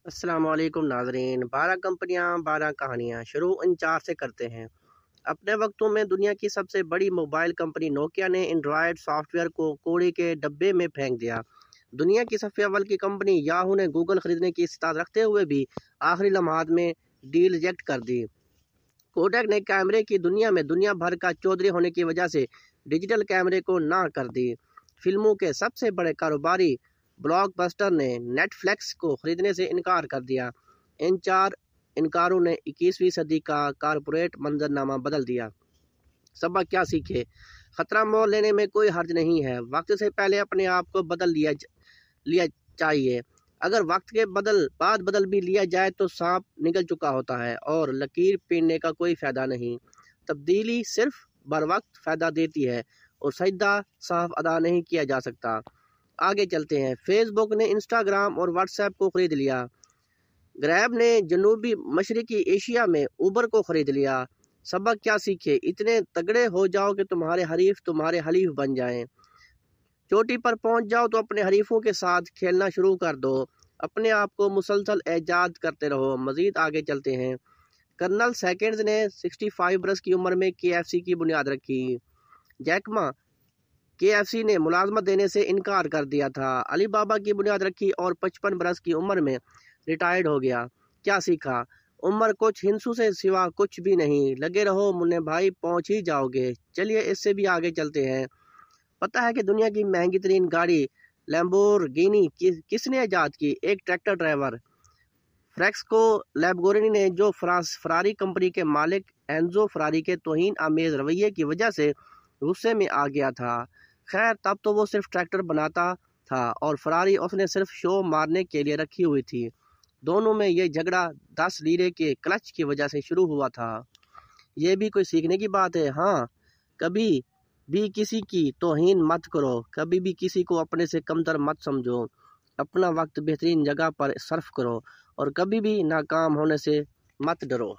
अस्सलाम वालेकुम नाजरीन। 12 कंपनियां 12 कहानियां शुरू इन 4 से करते हैं। अपने वक्तों में दुनिया की सबसे बड़ी मोबाइल कंपनी नोकिया ने एंड्रॉयड सॉफ्टवेयर को कूड़े के डब्बे में फेंक दिया। दुनिया की सबसे अव्वल की कंपनी याहू ने गूगल खरीदने की इस्तात रखते हुए भी आखिरी लम्हात में डील रिजेक्ट कर दी। कोडैक ने कैमरे की दुनिया में दुनिया भर का चौधरी होने की वजह से डिजिटल कैमरे को ना कर दी। फिल्मों के सबसे बड़े कारोबारी ब्लॉकबस्टर ने नेटफ्लिक्स को खरीदने से इनकार कर दिया। इन 4 इनकारों ने 21वीं सदी का कारपोरेट मंजरनामा बदल दिया। सबक क्या सीखे? खतरा मोल लेने में कोई हर्ज नहीं है। वक्त से पहले अपने आप को बदल लिया चाहिए। अगर वक्त के बाद बदल भी लिया जाए तो सांप निकल चुका होता है और लकीर पीटने का कोई फायदा नहीं। तब्दीली सिर्फ बर वक्त फायदा देती है और सजदा साफ अदा नहीं किया जा सकता। आगे चलते हैं। फेसबुक ने इंस्टाग्राम और व्हाट्सएप को खरीद लिया। ग्रैब ने जनूबी मशरकी एशिया में उबर को खरीद लिया। सबक क्या सीखे? इतने तगड़े हो जाओ कि तुम्हारे हरीफ तुम्हारे हलीफ बन जाएं। चोटी पर पहुंच जाओ तो अपने हरीफों के साथ खेलना शुरू कर दो। अपने आप को मुसलसल एजाद करते रहो। मजीद आगे चलते हैं। कर्नल सेकंड्स ने 65 बरस की उम्र में KFC की बुनियाद रखी। जैकमा KFC ने मुलाजमत देने से इनकार कर दिया था। अली बाबा की बुनियाद रखी और 55 बरस की उम्र में रिटायर्ड हो गया। क्या सीखा? उम्र कुछ हिंसू से सिवा कुछ भी नहीं। लगे रहो मुन्ने भाई, पहुंच ही जाओगे। चलिए इससे भी आगे चलते हैं। पता है कि दुनिया की महंगी तरीन गाड़ी लैम्बोर्गिनी किसने ईजाद की? एक ट्रैक्टर ड्राइवर फ्रेस्को लैम्बोर्गिनी ने, जो फरारी कंपनी के मालिक एंजो फरारी के तौहीन आमेज रवैये की वजह से गुस्से में आ गया था। खैर, तब तो वो सिर्फ ट्रैक्टर बनाता था और फरारी उसने सिर्फ शो मारने के लिए रखी हुई थी। दोनों में ये झगड़ा 10 लीरे के क्लच की वजह से शुरू हुआ था। ये भी कोई सीखने की बात है। हाँ, कभी भी किसी की तौहीन मत करो, कभी भी किसी को अपने से कमतर मत समझो। अपना वक्त बेहतरीन जगह पर सर्फ करो और कभी भी नाकाम होने से मत डरो।